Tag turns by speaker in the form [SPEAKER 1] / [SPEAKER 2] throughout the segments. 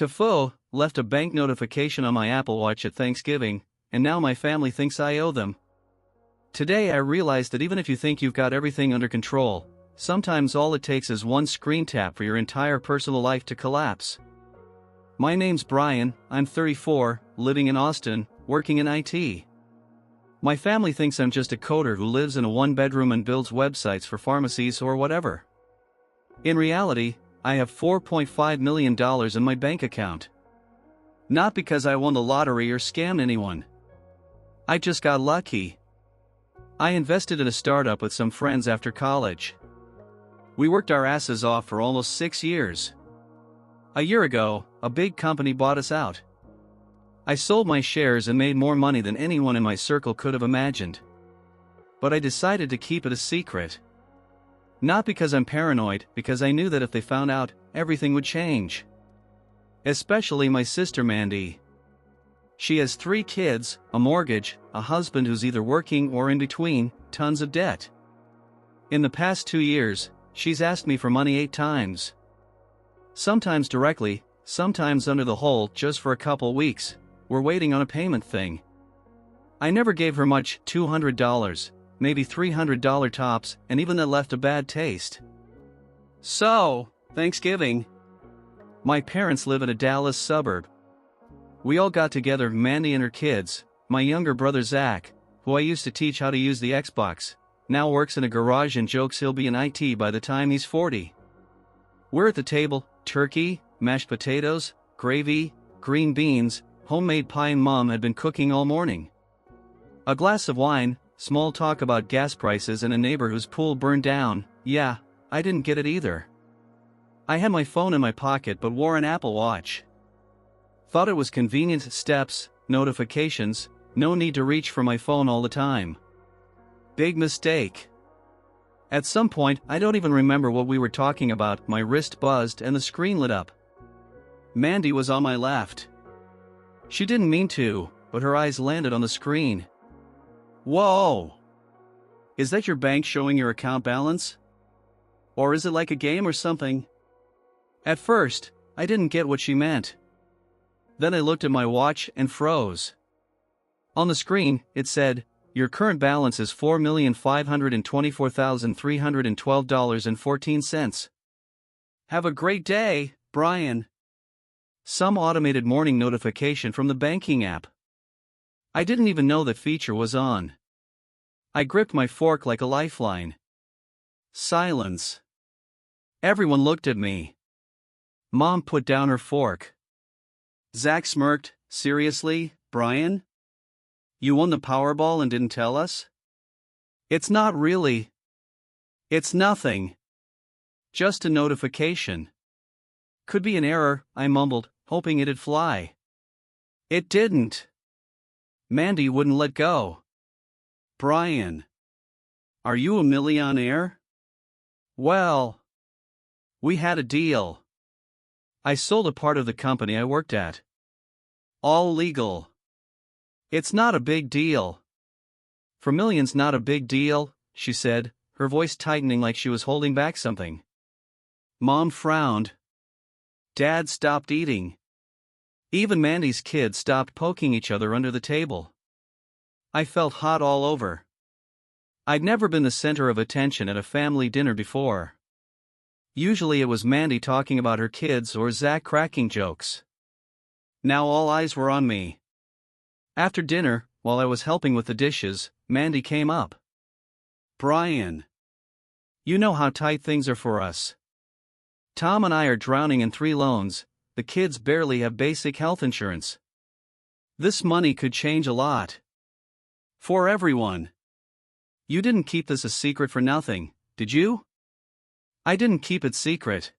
[SPEAKER 1] TIFU left a bank notification on my Apple Watch at Thanksgiving, and now my family thinks I owe them. Today I realized that even if you think you've got everything under control, sometimes all it takes is one screen tap for your entire personal life to collapse. My name's Brian, I'm 34, living in Austin, working in IT. My family thinks I'm just a coder who lives in a one-bedroom and builds websites for pharmacies or whatever. In reality, I have $4.5 million in my bank account. Not because I won the lottery or scammed anyone. I just got lucky. I invested in a startup with some friends after college. We worked our asses off for almost 6 years. A year ago, a big company bought us out. I sold my shares and made more money than anyone in my circle could have imagined. But I decided to keep it a secret. Not because I'm paranoid, because I knew that if they found out, everything would change. Especially my sister Mandy. She has 3 kids, a mortgage, a husband who's either working or in between, tons of debt. In the past 2 years, she's asked me for money 8 times. Sometimes directly, sometimes under the hole just for a couple weeks. We're waiting on a payment thing. I never gave her much, $200, maybe $300 tops, and even that left a bad taste. So, Thanksgiving. My parents live in a Dallas suburb. We all got together, Mandy and her kids, my younger brother Zach, who I used to teach how to use the Xbox, now works in a garage and jokes he'll be in IT by the time he's 40. We're at the table, turkey, mashed potatoes, gravy, green beans, homemade pie, and Mom had been cooking all morning. A glass of wine, small talk about gas prices and a neighbor whose pool burned down. Yeah, I didn't get it either. I had my phone in my pocket but wore an Apple Watch. Thought it was convenient, steps, notifications, no need to reach for my phone all the time. Big mistake. At some point, I don't even remember what we were talking about, my wrist buzzed and the screen lit up. Mandy was on my left. She didn't mean to, but her eyes landed on the screen. Whoa! Is that your bank showing your account balance? Or is it like a game or something? At first, I didn't get what she meant. Then I looked at my watch and froze. On the screen, it said, "Your current balance is $4,524,312.14. Have a great day, Brian." Some automated morning notification from the banking app. I didn't even know that feature was on. I gripped my fork like a lifeline. Silence. Everyone looked at me. Mom put down her fork. Zach smirked. "Seriously, Brian? You won the Powerball and didn't tell us?" "It's not really. It's nothing. Just a notification." "Could be an error," I mumbled, hoping it'd fly. It didn't. Mandy wouldn't let go. "Brian, are you a millionaire?" "Well, we had a deal. I sold a part of the company I worked at. All legal. It's not a big deal." "For millions, not a big deal," she said, her voice tightening like she was holding back something. Mom frowned. Dad stopped eating. Even Mandy's kids stopped poking each other under the table. I felt hot all over. I'd never been the center of attention at a family dinner before. Usually it was Mandy talking about her kids or Zach cracking jokes. Now all eyes were on me. After dinner, while I was helping with the dishes, Mandy came up. "Brian, you know how tight things are for us. Tom and I are drowning in 3 loans, the kids barely have basic health insurance. This money could change a lot. For everyone. You didn't keep this a secret for nothing, did you?" "I didn't keep it secret.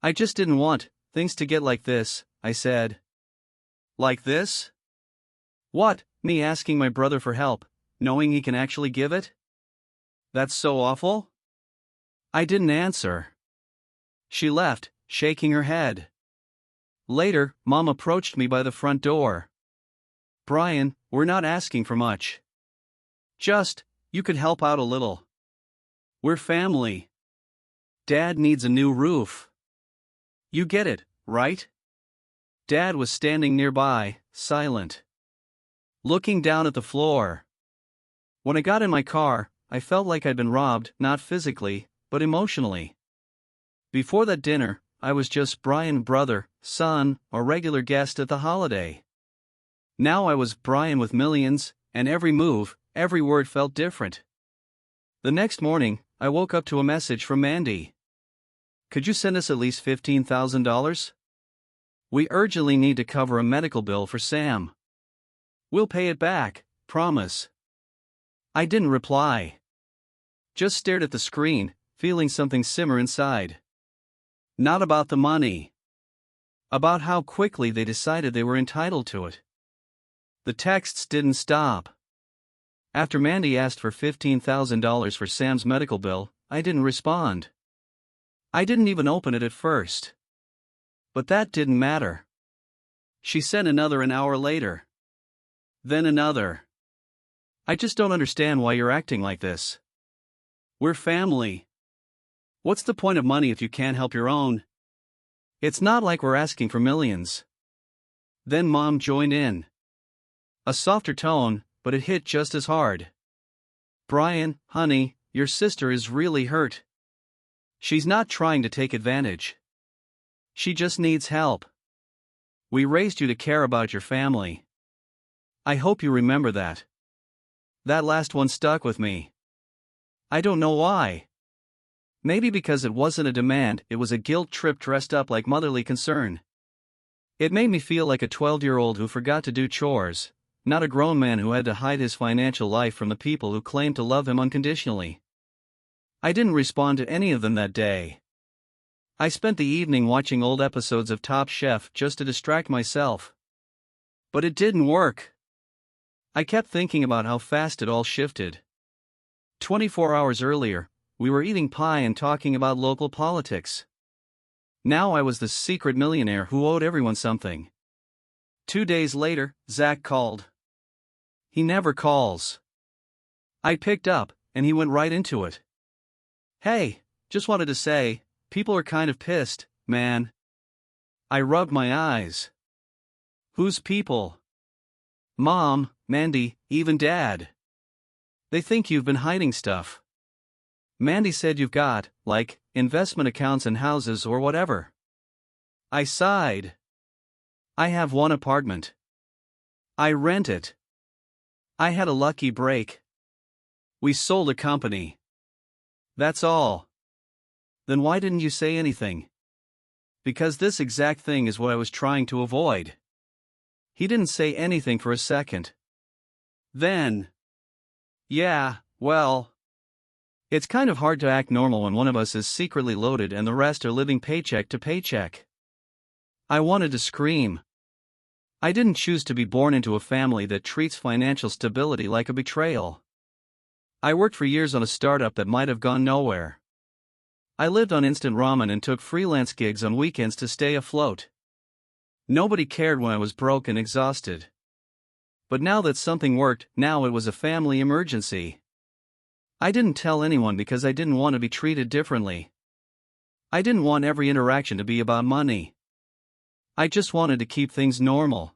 [SPEAKER 1] I just didn't want things to get like this," I said. "Like this?" "What, me asking my brother for help, knowing he can actually give it? That's so awful?" I didn't answer. She left, shaking her head. Later, Mom approached me by the front door. "Brian, we're not asking for much. Just, you could help out a little. We're family. Dad needs a new roof. You get it, right?" Dad was standing nearby, silent, looking down at the floor. When I got in my car, I felt like I'd been robbed, not physically, but emotionally. Before that dinner, I was just Brian, brother, son, or regular guest at the holiday. Now I was Brian with millions, and every move, every word felt different. The next morning, I woke up to a message from Mandy. Could you send us at least $15,000? We urgently need to cover a medical bill for Sam. We'll pay it back, promise. I didn't reply. Just stared at the screen, feeling something simmer inside. Not about the money. About how quickly they decided they were entitled to it. The texts didn't stop. After Mandy asked for $15,000 for Sam's medical bill, I didn't respond. I didn't even open it at first. But that didn't matter. She sent another an hour later. Then another. I just don't understand why you're acting like this. We're family. What's the point of money if you can't help your own? It's not like we're asking for millions. Then Mom joined in. A softer tone, but it hit just as hard. Brian, honey, your sister is really hurt. She's not trying to take advantage. She just needs help. We raised you to care about your family. I hope you remember that. That last one stuck with me. I don't know why. Maybe because it wasn't a demand, it was a guilt trip dressed up like motherly concern. It made me feel like a 12-year-old who forgot to do chores, not a grown man who had to hide his financial life from the people who claimed to love him unconditionally. I didn't respond to any of them that day. I spent the evening watching old episodes of Top Chef just to distract myself. But it didn't work. I kept thinking about how fast it all shifted. 24 hours earlier, we were eating pie and talking about local politics. Now I was the secret millionaire who owed everyone something. 2 days later, Zach called. He never calls. I picked up, and he went right into it. Hey, just wanted to say, people are kind of pissed, man. I rubbed my eyes. Whose people? Mom, Mandy, even Dad. They think you've been hiding stuff. Mandy said you've got, like, investment accounts and houses or whatever. I sighed. I have one apartment. I rent it. I had a lucky break. We sold a company. That's all. Then why didn't you say anything? Because this exact thing is what I was trying to avoid. He didn't say anything for a second. Then. Yeah, well. It's kind of hard to act normal when one of us is secretly loaded and the rest are living paycheck to paycheck. I wanted to scream. I didn't choose to be born into a family that treats financial stability like a betrayal. I worked for years on a startup that might have gone nowhere. I lived on instant ramen and took freelance gigs on weekends to stay afloat. Nobody cared when I was broke and exhausted. But now that something worked, now it was a family emergency. I didn't tell anyone because I didn't want to be treated differently. I didn't want every interaction to be about money. I just wanted to keep things normal.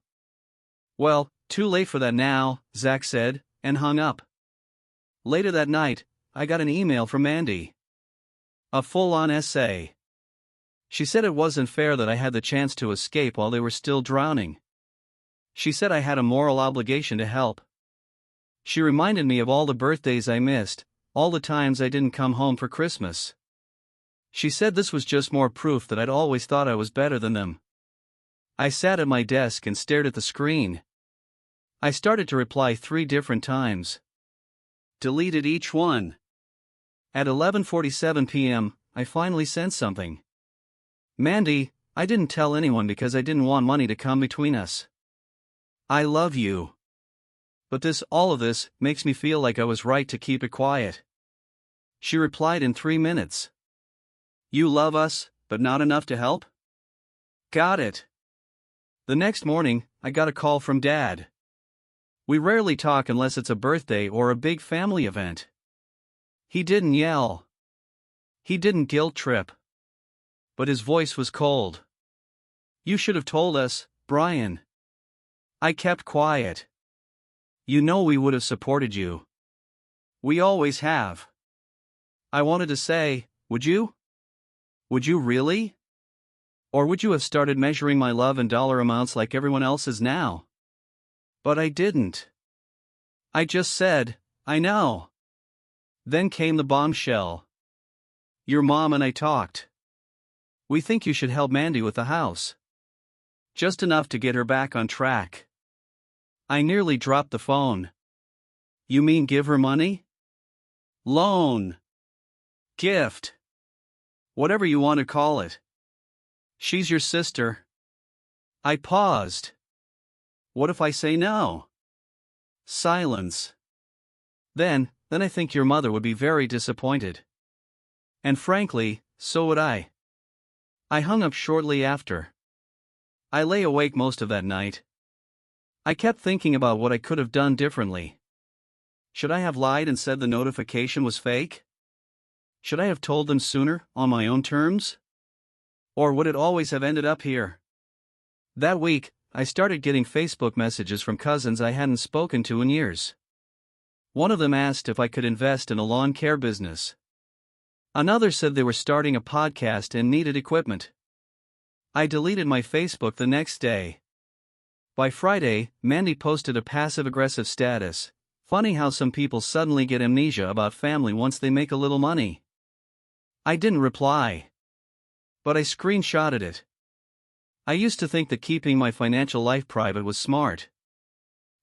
[SPEAKER 1] Well, too late for that now, Zach said, and hung up. Later that night, I got an email from Mandy. A full-on essay. She said it wasn't fair that I had the chance to escape while they were still drowning. She said I had a moral obligation to help. She reminded me of all the birthdays I missed, all the times I didn't come home for Christmas. She said this was just more proof that I'd always thought I was better than them. I sat at my desk and stared at the screen. I started to reply 3 different times. Deleted each one. At 11:47 p.m., I finally sent something. Mandy, I didn't tell anyone because I didn't want money to come between us. I love you. But all of this, makes me feel like I was right to keep it quiet. She replied in 3 minutes. You love us, but not enough to help? Got it. The next morning, I got a call from Dad. We rarely talk unless it's a birthday or a big family event. He didn't yell. He didn't guilt trip. But his voice was cold. You should have told us, Brian. I kept quiet. You know we would have supported you. We always have. I wanted to say, would you? Would you really? Or would you have started measuring my love in dollar amounts like everyone else is now? But I didn't. I just said, I know. Then came the bombshell. Your mom and I talked. We think you should help Mandy with the house. Just enough to get her back on track. I nearly dropped the phone. You mean give her money? Loan. Gift. Whatever you want to call it. She's your sister. I paused. What if I say no? Silence. Then I think your mother would be very disappointed. And frankly, so would I. I hung up shortly after. I lay awake most of that night. I kept thinking about what I could have done differently. Should I have lied and said the notification was fake? Should I have told them sooner, on my own terms? Or would it always have ended up here? That week, I started getting Facebook messages from cousins I hadn't spoken to in years. One of them asked if I could invest in a lawn care business. Another said they were starting a podcast and needed equipment. I deleted my Facebook the next day. By Friday, Mandy posted a passive-aggressive status. Funny how some people suddenly get amnesia about family once they make a little money. I didn't reply. But I screenshotted it. I used to think that keeping my financial life private was smart.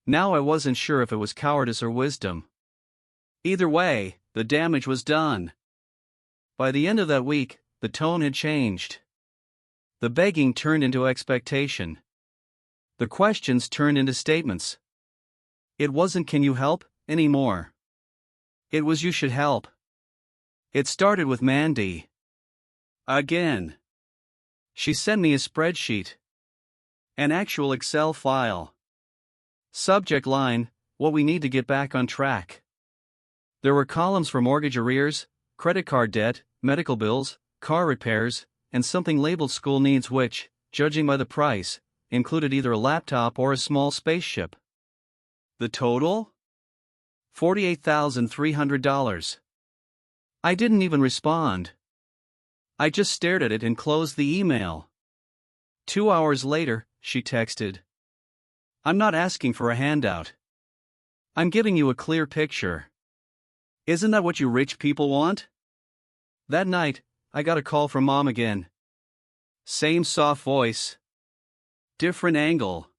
[SPEAKER 1] Now I wasn't sure if it was cowardice or wisdom. Either way, the damage was done. By the end of that week, the tone had changed. The begging turned into expectation. The questions turned into statements. It wasn't "can you help?" anymore. It was "you should help." It started with Mandy. Again. She sent me a spreadsheet. An actual Excel file. Subject line, "What we need to get back on track." There were columns for mortgage arrears, credit card debt, medical bills, car repairs, and something labeled school needs which, judging by the price, included either a laptop or a small spaceship. The total? $48,300. I didn't even respond. I just stared at it and closed the email. 2 hours later, she texted. I'm not asking for a handout. I'm giving you a clear picture. Isn't that what you rich people want? That night, I got a call from Mom again. Same soft voice. Different angle.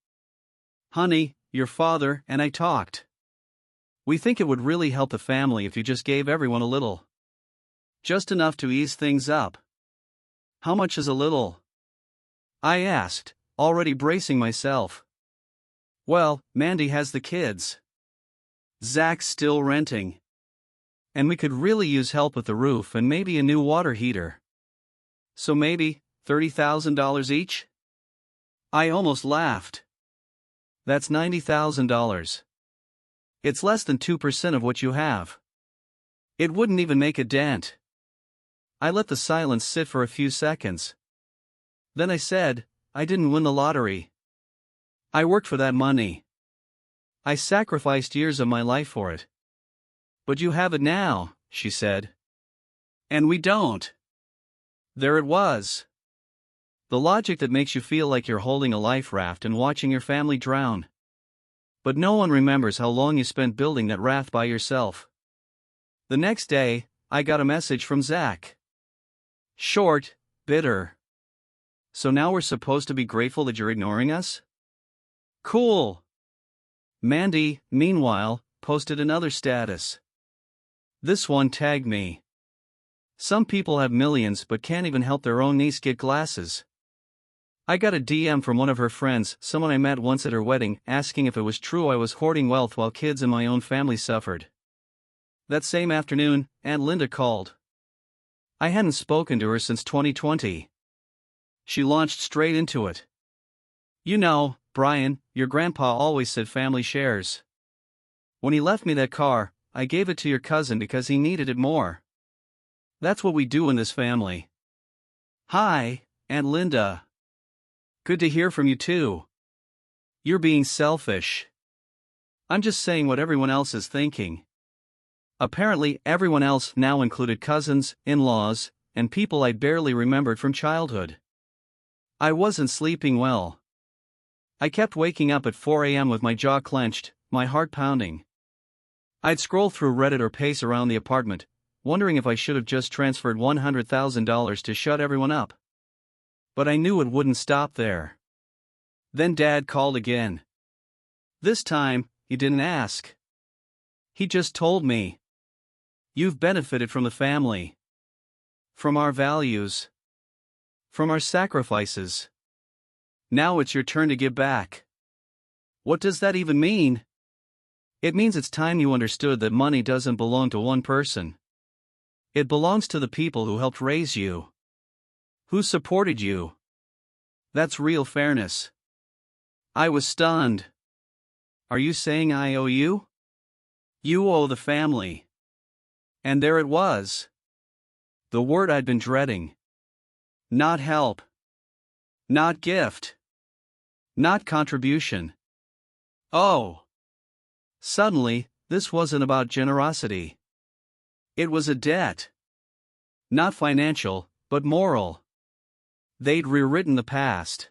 [SPEAKER 1] Honey, your father and I talked. We think it would really help the family if you just gave everyone a little. Just enough to ease things up. How much is a little? I asked, already bracing myself. Well, Mandy has the kids. Zach's still renting. And we could really use help with the roof and maybe a new water heater. So maybe $30,000 each? I almost laughed. That's $90,000. It's less than 2% of what you have. It wouldn't even make a dent. I let the silence sit for a few seconds. Then I said, I didn't win the lottery. I worked for that money. I sacrificed years of my life for it. But you have it now, she said. And we don't. There it was. The logic that makes you feel like you're holding a life raft and watching your family drown. But no one remembers how long you spent building that raft by yourself. The next day, I got a message from Zach. Short, bitter. So now we're supposed to be grateful that you're ignoring us? Cool. Mandy, meanwhile, posted another status. This one tagged me. Some people have millions but can't even help their own niece get glasses. I got a DM from one of her friends, someone I met once at her wedding, asking if it was true I was hoarding wealth while kids in my own family suffered. That same afternoon, Aunt Linda called. I hadn't spoken to her since 2020. She launched straight into it. You know, Brian, your grandpa always said family shares. When he left me that car, I gave it to your cousin because he needed it more. That's what we do in this family. Hi, Aunt Linda. Good to hear from you too. You're being selfish. I'm just saying what everyone else is thinking. Apparently, everyone else now included cousins, in-laws, and people I barely remembered from childhood. I wasn't sleeping well. I kept waking up at 4 a.m. with my jaw clenched, my heart pounding. I'd scroll through Reddit or pace around the apartment, wondering if I should have just transferred $100,000 to shut everyone up. But I knew it wouldn't stop there. Then Dad called again. This time, he didn't ask. He just told me. You've benefited from the family. From our values. From our sacrifices. Now it's your turn to give back. What does that even mean? It means it's time you understood that money doesn't belong to one person. It belongs to the people who helped raise you. Who supported you. That's real fairness. I was stunned. Are you saying I owe you? You owe the family. And there it was. The word I'd been dreading. Not help. Not gift. Not contribution. Oh. Suddenly, this wasn't about generosity. It was a debt. Not financial, but moral. They'd rewritten the past.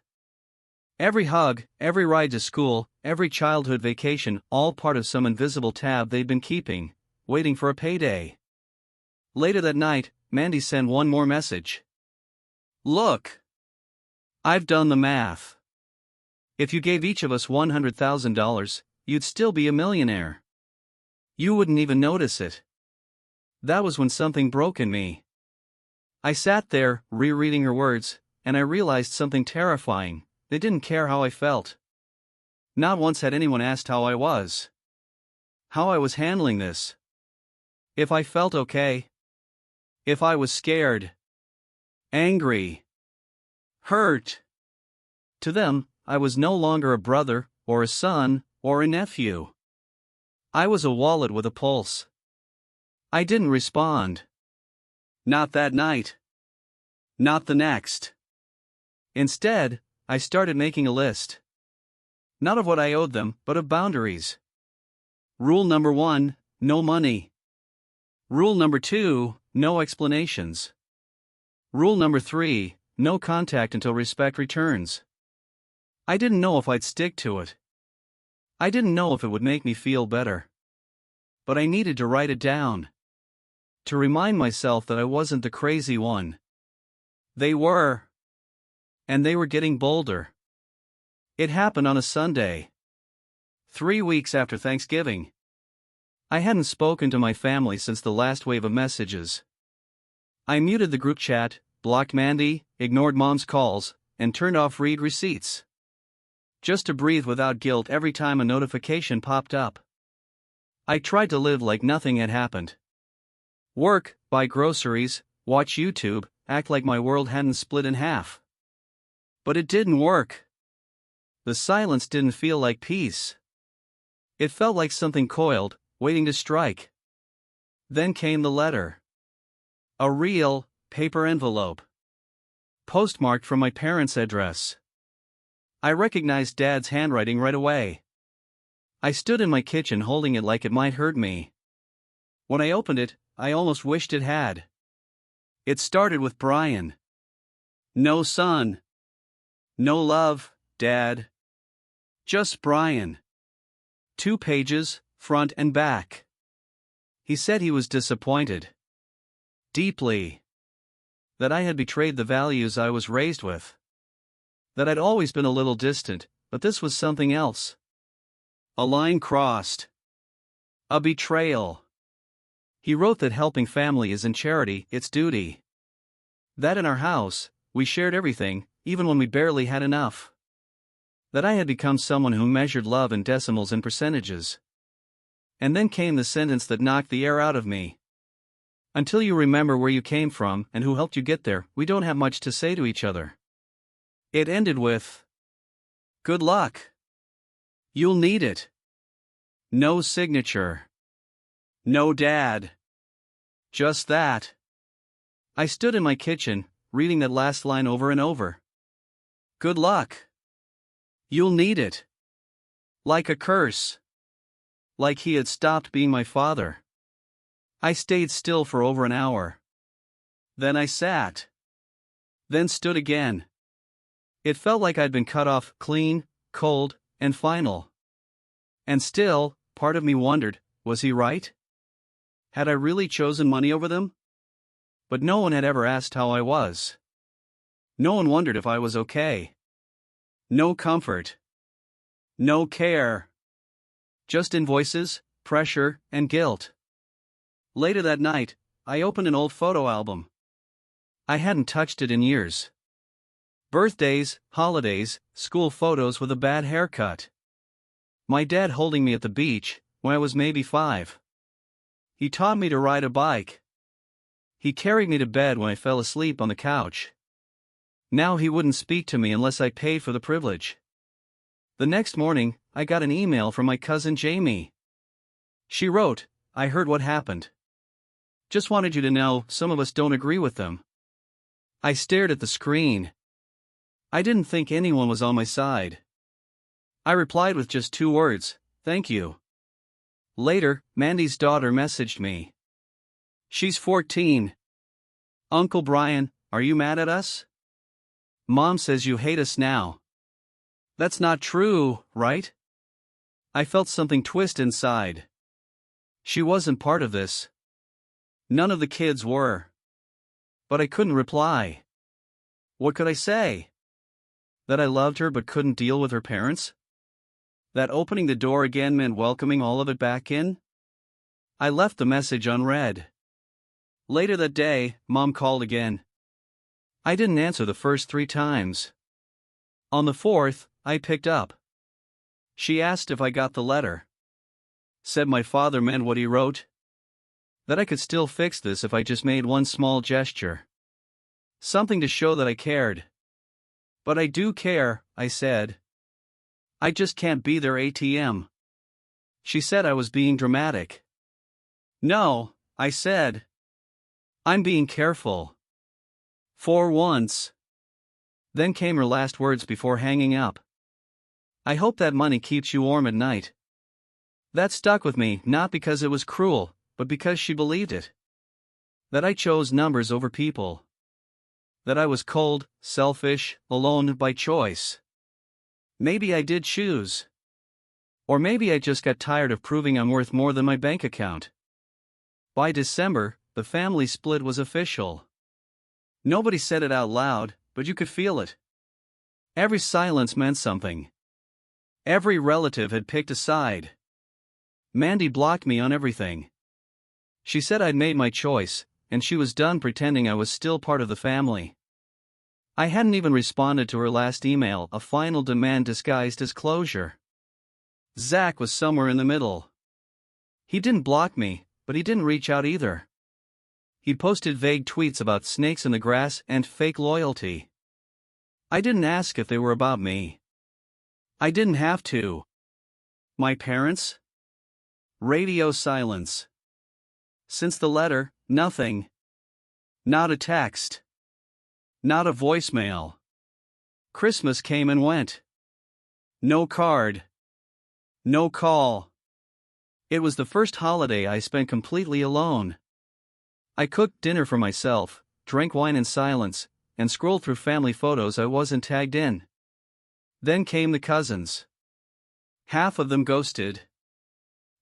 [SPEAKER 1] Every hug, every ride to school, every childhood vacation, all part of some invisible tab they'd been keeping, waiting for a payday. Later that night, Mandy sent one more message. Look. I've done the math. If you gave each of us $100,000, you'd still be a millionaire. You wouldn't even notice it. That was when something broke in me. I sat there, rereading her words, and I realized something terrifying. They didn't care how I felt. Not once had anyone asked how I was. How I was handling this. If I felt okay. If I was scared. Angry. Hurt. To them, I was no longer a brother, or a son, or a nephew. I was a wallet with a pulse. I didn't respond. Not that night. Not the next. Instead, I started making a list. Not of what I owed them, but of boundaries. Rule number 1, no money. Rule number 2, no explanations. Rule number 3, no contact until respect returns. I didn't know if I'd stick to it. I didn't know if it would make me feel better. But I needed to write it down. To remind myself that I wasn't the crazy one. They were. And they were getting bolder. It happened on a Sunday. 3 weeks after Thanksgiving. I hadn't spoken to my family since the last wave of messages. I muted the group chat, blocked Mandy, ignored Mom's calls, and turned off read receipts. Just to breathe without guilt every time a notification popped up. I tried to live like nothing had happened. Work, buy groceries, watch YouTube, act like my world hadn't split in half. But it didn't work. The silence didn't feel like peace. It felt like something coiled, waiting to strike. Then came the letter. A real, paper envelope. Postmarked from my parents' address. I recognized Dad's handwriting right away. I stood in my kitchen holding it like it might hurt me. When I opened it, I almost wished it had. It started with Brian. No son. No love, Dad. Just Brian. 2 pages, front and back. He said he was disappointed. Deeply. That I had betrayed the values I was raised with. That I'd always been a little distant, but this was something else. A line crossed. A betrayal. He wrote that helping family isn't charity, it's duty. That in our house, we shared everything, even when we barely had enough. That I had become someone who measured love in decimals and percentages. And then came the sentence that knocked the air out of me. Until you remember where you came from and who helped you get there, we don't have much to say to each other. It ended with, good luck. You'll need it. No signature. No dad. Just that. I stood in my kitchen, reading that last line over and over. Good luck. You'll need it. Like a curse. Like he had stopped being my father. I stayed still for over an hour. Then I sat. Then stood again. It felt like I'd been cut off, clean, cold, and final. And still, part of me wondered, was he right? Had I really chosen money over them? But no one had ever asked how I was. No one wondered if I was okay. No comfort. No care. Just invoices, pressure, and guilt. Later that night, I opened an old photo album. I hadn't touched it in years. Birthdays, holidays, school photos with a bad haircut. My dad holding me at the beach, when I was maybe 5. He taught me to ride a bike. He carried me to bed when I fell asleep on the couch. Now he wouldn't speak to me unless I paid for the privilege. The next morning, I got an email from my cousin Jamie. She wrote, "I heard what happened. Just wanted you to know, some of us don't agree with them." I stared at the screen. I didn't think anyone was on my side. I replied with just 2 words, "Thank you." Later, Mandy's daughter messaged me. She's 14. "Uncle Brian, are you mad at us? Mom says you hate us now." That's not true, right? I felt something twist inside. She wasn't part of this. None of the kids were. But I couldn't reply. What could I say? That I loved her but couldn't deal with her parents? That opening the door again meant welcoming all of it back in? I left the message unread. Later that day, Mom called again. I didn't answer the first 3 times. On the 4th, I picked up. She asked if I got the letter. Said my father meant what he wrote. That I could still fix this if I just made one small gesture. Something to show that I cared. But I do care, I said. I just can't be their ATM. She said I was being dramatic. No, I said. I'm being careful. For once. Then came her last words before hanging up. I hope that money keeps you warm at night. That stuck with me, not because it was cruel, but because she believed it. That I chose numbers over people. That I was cold, selfish, alone by choice. Maybe I did choose. Or maybe I just got tired of proving I'm worth more than my bank account. By December, the family split was official. Nobody said it out loud, but you could feel it. Every silence meant something. Every relative had picked a side. Mandy blocked me on everything. She said I'd made my choice, and she was done pretending I was still part of the family. I hadn't even responded to her last email, a final demand disguised as closure. Zach was somewhere in the middle. He didn't block me, but he didn't reach out either. He posted vague tweets about snakes in the grass and fake loyalty. I didn't ask if they were about me. I didn't have to. My parents? Radio silence. Since the letter, nothing. Not a text. Not a voicemail. Christmas came and went. No card. No call. It was the first holiday I spent completely alone. I cooked dinner for myself, drank wine in silence, and scrolled through family photos I wasn't tagged in. Then came the cousins. Half of them ghosted.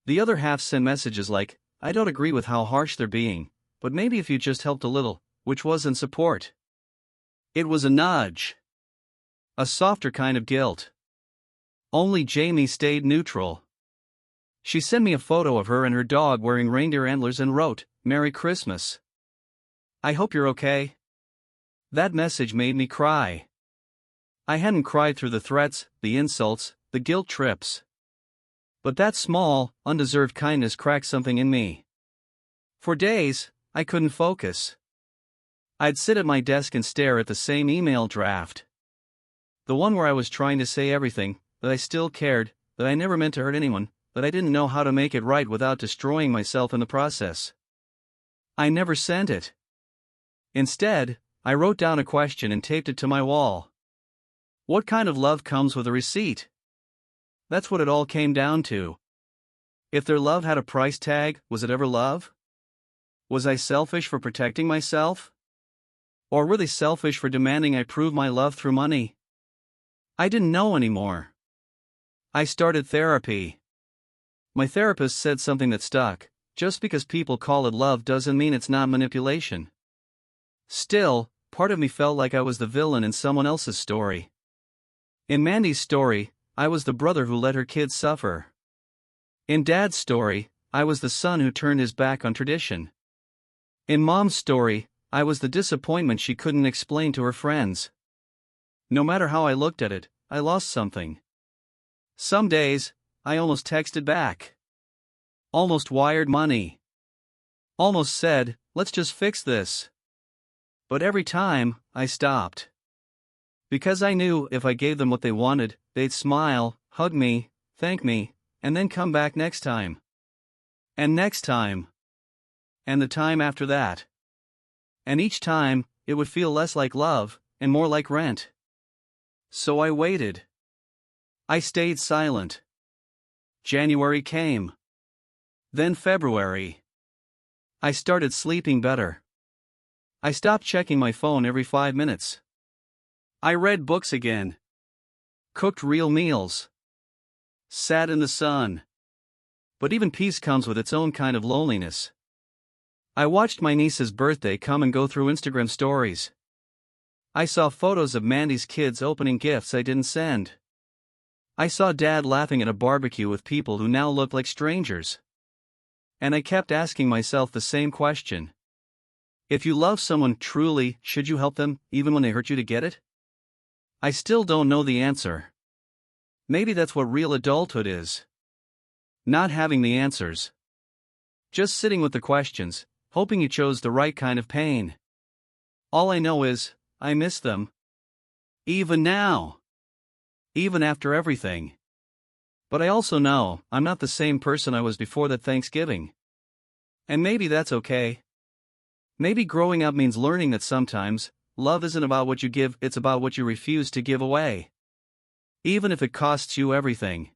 [SPEAKER 1] The other half sent messages like, "I don't agree with how harsh they're being, but maybe if you just helped a little," which wasn't support. It was a nudge. A softer kind of guilt. Only Jamie stayed neutral. She sent me a photo of her and her dog wearing reindeer antlers and wrote, "Merry Christmas. I hope you're okay." That message made me cry. I hadn't cried through the threats, the insults, the guilt trips. But that small, undeserved kindness cracked something in me. For days, I couldn't focus. I'd sit at my desk and stare at the same email draft. The one where I was trying to say everything, that I still cared, that I never meant to hurt anyone, that I didn't know how to make it right without destroying myself in the process. I never sent it. Instead, I wrote down a question and taped it to my wall. What kind of love comes with a receipt? That's what it all came down to. If their love had a price tag, was it ever love? Was I selfish for protecting myself? Or were they selfish for demanding I prove my love through money? I didn't know anymore. I started therapy. My therapist said something that stuck: just because people call it love doesn't mean it's not manipulation. Still, part of me felt like I was the villain in someone else's story. In Mandy's story, I was the brother who let her kids suffer. In Dad's story, I was the son who turned his back on tradition. In Mom's story, I was the disappointment she couldn't explain to her friends. No matter how I looked at it, I lost something. Some days, I almost texted back. Almost wired money. Almost said, "Let's just fix this." But every time, I stopped. Because I knew if I gave them what they wanted, they'd smile, hug me, thank me, and then come back next time. And next time. And the time after that. And each time, it would feel less like love, and more like rent. So I waited. I stayed silent. January came. Then February. I started sleeping better. I stopped checking my phone every 5 minutes. I read books again. Cooked real meals. Sat in the sun. But even peace comes with its own kind of loneliness. I watched my niece's birthday come and go through Instagram stories. I saw photos of Mandy's kids opening gifts I didn't send. I saw Dad laughing at a barbecue with people who now looked like strangers. And I kept asking myself the same question. If you love someone truly, should you help them, even when they hurt you to get it? I still don't know the answer. Maybe that's what real adulthood is. Not having the answers. Just sitting with the questions, hoping you chose the right kind of pain. All I know is, I miss them. Even now. Even after everything. But I also know, I'm not the same person I was before that Thanksgiving. And maybe that's okay. Maybe growing up means learning that sometimes, love isn't about what you give, it's about what you refuse to give away. Even if it costs you everything.